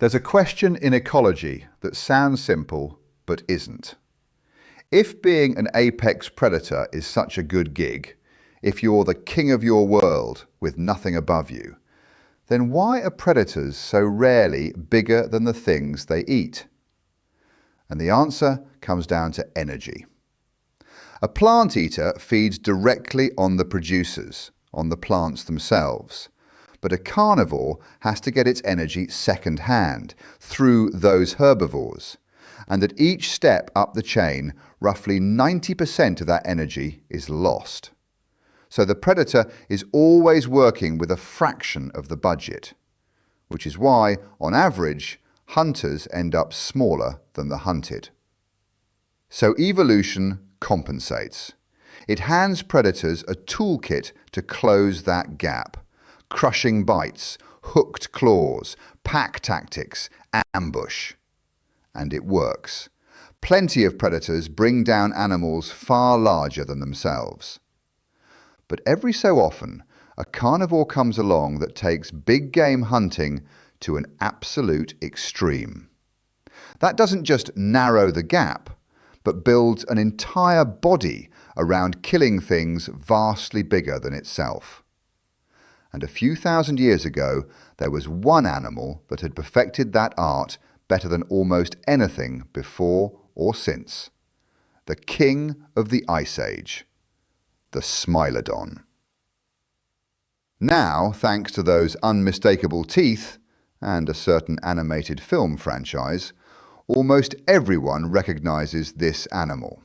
There's a question in ecology that sounds simple but isn't. If being an apex predator is such a good gig, if you're the king of your world with nothing above you, then why are predators so rarely bigger than the things they eat? And the answer comes down to energy. A plant eater feeds directly on the producers, on the plants themselves. But a carnivore has to get its energy second-hand, through those herbivores. And at each step up the chain, roughly 90% of that energy is lost. So the predator is always working with a fraction of the budget, which is why, on average, hunters end up smaller than the hunted. So evolution compensates. It hands predators a toolkit to close that gap. Crushing bites, hooked claws, pack tactics, ambush. And it works. Plenty of predators bring down animals far larger than themselves. But every so often, a carnivore comes along that takes big game hunting to an absolute extreme. That doesn't just narrow the gap, but builds an entire body around killing things vastly bigger than itself. And a few thousand years ago, there was one animal that had perfected that art better than almost anything before or since. The king of the Ice Age, the Smilodon. Now, thanks to those unmistakable teeth and a certain animated film franchise, almost everyone recognizes this animal.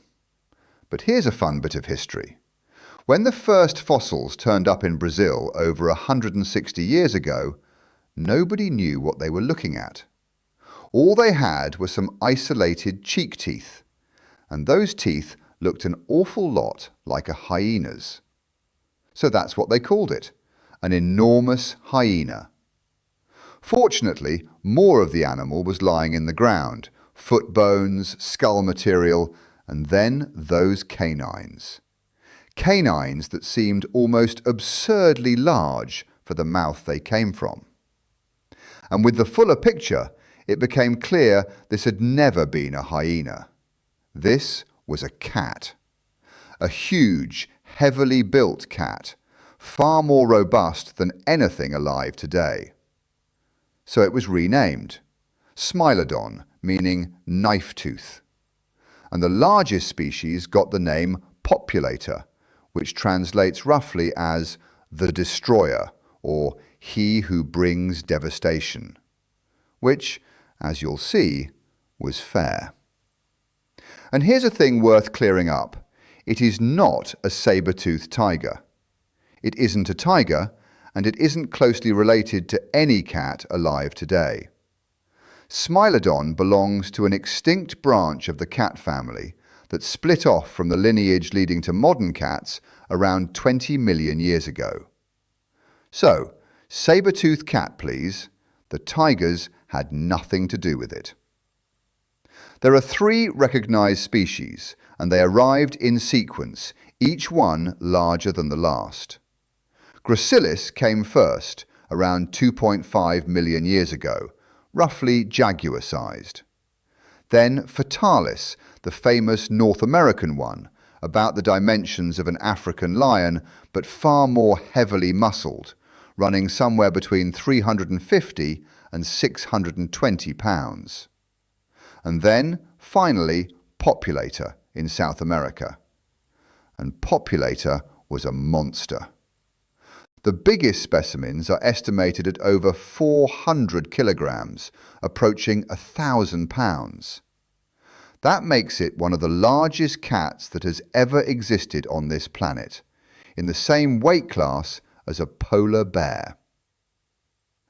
But here's a fun bit of history. When the first fossils turned up in Brazil over 160 years ago, nobody knew what they were looking at. All they had were some isolated cheek teeth, and those teeth looked an awful lot like a hyena's. So that's what they called it, an enormous hyena. Fortunately, more of the animal was lying in the ground, foot bones, skull material, and then those canines. Canines that seemed almost absurdly large for the mouth they came from. And with the fuller picture, it became clear this had never been a hyena. This was a cat. A huge, heavily built cat, far more robust than anything alive today. So it was renamed Smilodon, meaning knife tooth. And the largest species got the name populator, which translates roughly as the destroyer, or he who brings devastation, which, as you'll see, was fair. And here's a thing worth clearing up. It is not a saber-toothed tiger. It isn't a tiger, and it isn't closely related to any cat alive today. Smilodon belongs to an extinct branch of the cat family that split off from the lineage leading to modern cats around 20 million years ago. So, saber-toothed cat, please. The tigers had nothing to do with it. There are 3 recognized species, and they arrived in sequence, each one larger than the last. Gracilis came first, around 2.5 million years ago, roughly jaguar-sized. Then Fatalis, the famous North American one, about the dimensions of an African lion, but far more heavily muscled, running somewhere between 350 and 620 pounds. And then, finally, Populator in South America. And Populator was a monster. The biggest specimens are estimated at over 400 kilograms, approaching 1,000 pounds. That makes it one of the largest cats that has ever existed on this planet, in the same weight class as a polar bear.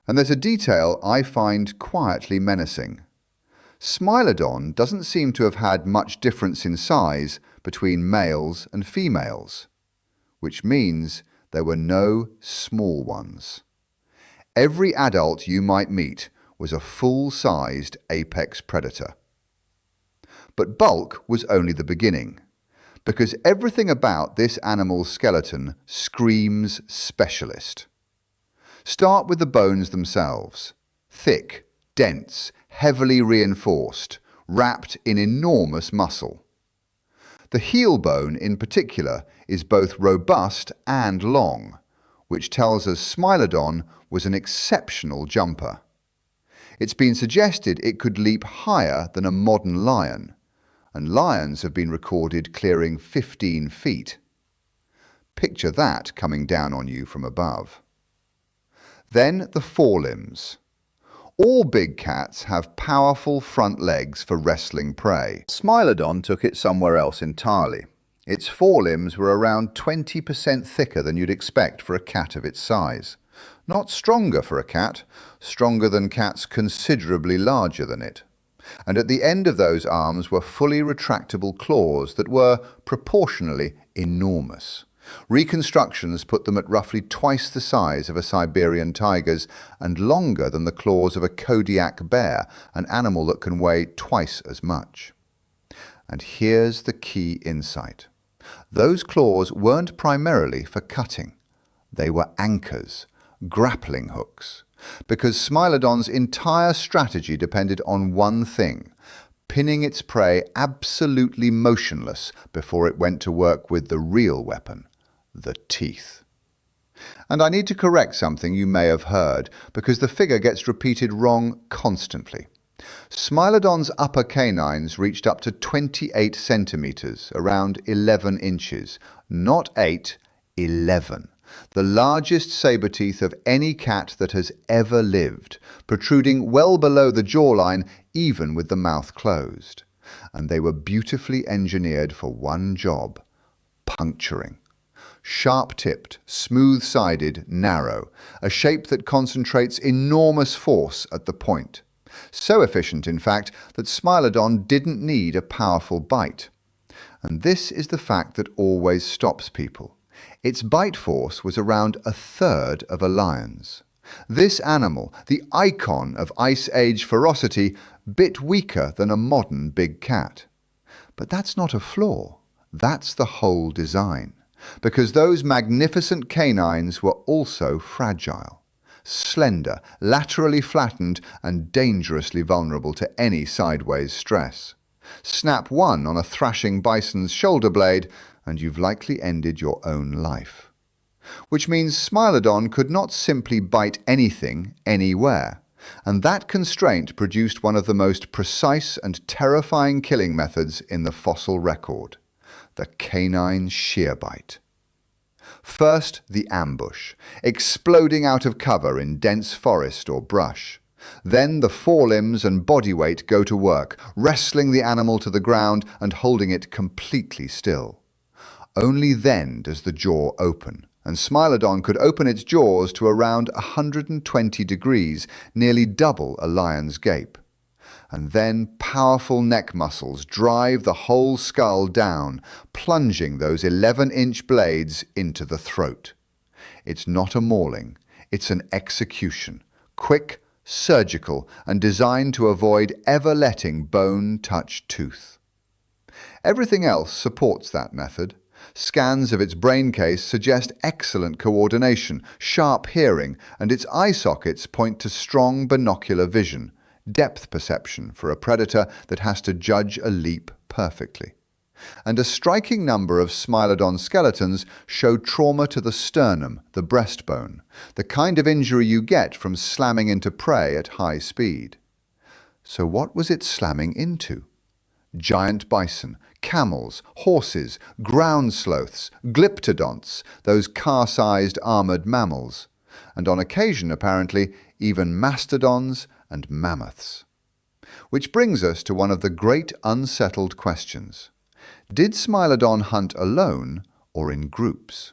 And there's a detail I find quietly menacing. Smilodon doesn't seem to have had much difference in size between males and females, which means there were no small ones. Every adult you might meet was a full-sized apex predator. But bulk was only the beginning, because everything about this animal's skeleton screams specialist. Start with the bones themselves. Thick, dense, heavily reinforced, wrapped in enormous muscle. The heel bone in particular is both robust and long, which tells us Smilodon was an exceptional jumper. It's been suggested it could leap higher than a modern lion, and lions have been recorded clearing 15 feet. Picture that coming down on you from above. Then the forelimbs. All big cats have powerful front legs for wrestling prey. Smilodon took it somewhere else entirely. Its forelimbs were around 20% thicker than you'd expect for a cat of its size. Not stronger for a cat, stronger than cats considerably larger than it. And at the end of those arms were fully retractable claws that were proportionally enormous. Reconstructions put them at roughly twice the size of a Siberian tiger's and longer than the claws of a Kodiak bear, an animal that can weigh twice as much. And here's the key insight. Those claws weren't primarily for cutting. They were anchors, grappling hooks, because Smilodon's entire strategy depended on one thing: pinning its prey absolutely motionless before it went to work with the real weapon, the teeth. And I need to correct something you may have heard, because the figure gets repeated wrong constantly. Smilodon's upper canines reached up to 28 centimeters, around 11 inches. Not 8, 11. The largest saber teeth of any cat that has ever lived, protruding well below the jawline, even with the mouth closed. And they were beautifully engineered for one job: puncturing. Sharp-tipped, smooth-sided, narrow, a shape that concentrates enormous force at the point. So efficient, in fact, that Smilodon didn't need a powerful bite. And this is the fact that always stops people. Its bite force was around a third of a lion's. This animal, the icon of Ice Age ferocity, bit weaker than a modern big cat. But that's not a flaw. That's the whole design. Because those magnificent canines were also fragile. Slender, laterally flattened, and dangerously vulnerable to any sideways stress. Snap one on a thrashing bison's shoulder blade, and you've likely ended your own life. Which means Smilodon could not simply bite anything, anywhere. And that constraint produced one of the most precise and terrifying killing methods in the fossil record: the canine shear bite. First, the ambush, exploding out of cover in dense forest or brush. Then the forelimbs and body weight go to work, wrestling the animal to the ground and holding it completely still. Only then does the jaw open, and Smilodon could open its jaws to around 120 degrees, nearly double a lion's gape. And then powerful neck muscles drive the whole skull down, plunging those 11-inch blades into the throat. It's not a mauling, it's an execution, quick, surgical, and designed to avoid ever letting bone touch tooth. Everything else supports that method. Scans of its brain case suggest excellent coordination, sharp hearing, and its eye sockets point to strong binocular vision, depth perception for a predator that has to judge a leap perfectly. And a striking number of Smilodon skeletons show trauma to the sternum, the breastbone, the kind of injury you get from slamming into prey at high speed. So what was it slamming into? Giant bison, camels, horses, ground sloths, glyptodonts, those car-sized armoured mammals, and on occasion, apparently, even mastodons and mammoths. Which brings us to one of the great unsettled questions. Did Smilodon hunt alone or in groups?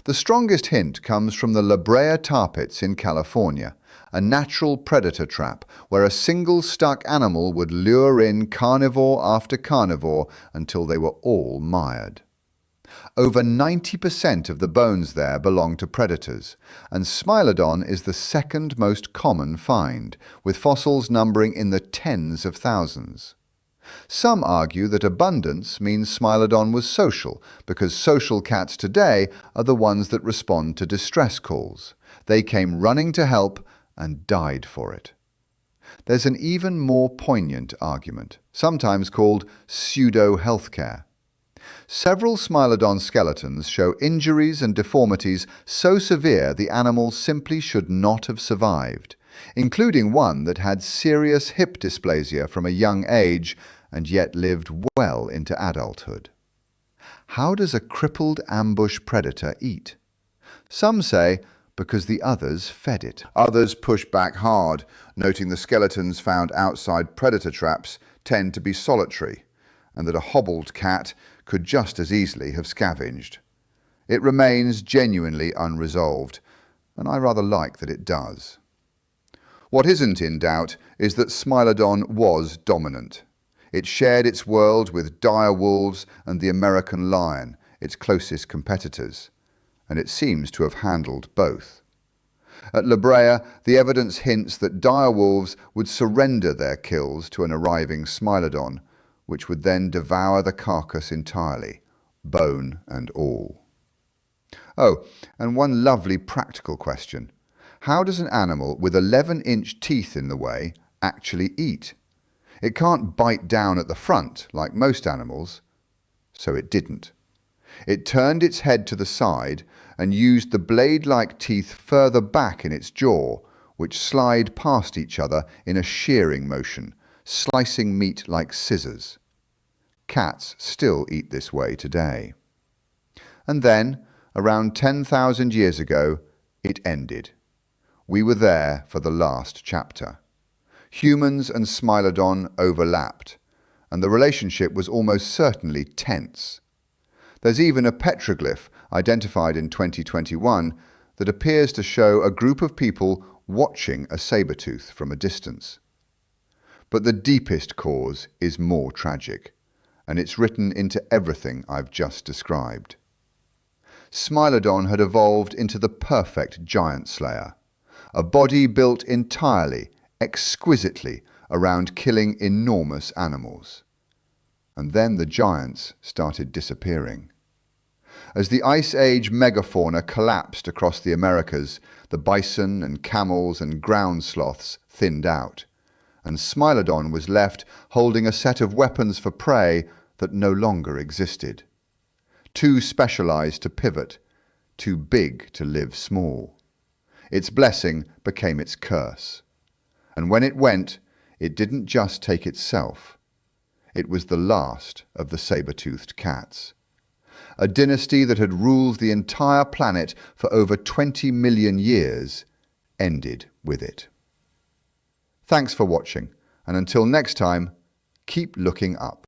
The strongest hint comes from the La Brea tar pits in California, a natural predator trap where a single stuck animal would lure in carnivore after carnivore until they were all mired. Over 90% of the bones there belong to predators, and Smilodon is the second most common find, with fossils numbering in the tens of thousands. Some argue that abundance means Smilodon was social, because social cats today are the ones that respond to distress calls. They came running to help and died for it. There's an even more poignant argument, sometimes called pseudo-healthcare. Several Smilodon skeletons show injuries and deformities so severe the animals simply should not have survived, including one that had serious hip dysplasia from a young age and yet lived well into adulthood. How does a crippled ambush predator eat? Some say because the others fed it. Others push back hard, noting the skeletons found outside predator traps tend to be solitary, and that a hobbled cat could just as easily have scavenged. It remains genuinely unresolved, and I rather like that it does. What isn't in doubt is that Smilodon was dominant. It shared its world with dire wolves and the American lion, its closest competitors, and it seems to have handled both. At La Brea, the evidence hints that dire wolves would surrender their kills to an arriving Smilodon, which would then devour the carcass entirely, bone and all. Oh, and one lovely practical question. How does an animal with 11-inch teeth in the way actually eat? It can't bite down at the front like most animals, so it didn't. It turned its head to the side and used the blade-like teeth further back in its jaw, which slide past each other in a shearing motion, slicing meat like scissors. Cats still eat this way today. And then, around 10,000 years ago, it ended. We were there for the last chapter. Humans and Smilodon overlapped, and the relationship was almost certainly tense. There's even a petroglyph identified in 2021 that appears to show a group of people watching a saber-tooth from a distance. But the deepest cause is more tragic, and it's written into everything I've just described. Smilodon had evolved into the perfect giant slayer, a body built entirely, exquisitely around killing enormous animals. And then the giants started disappearing. As the Ice Age megafauna collapsed across the Americas, the bison and camels and ground sloths thinned out, and Smilodon was left holding a set of weapons for prey that no longer existed. Too specialized to pivot, too big to live small. Its blessing became its curse. And when it went, it didn't just take itself. It was the last of the saber-toothed cats. A dynasty that had ruled the entire planet for over 20 million years ended with it. Thanks for watching, and until next time, keep looking up.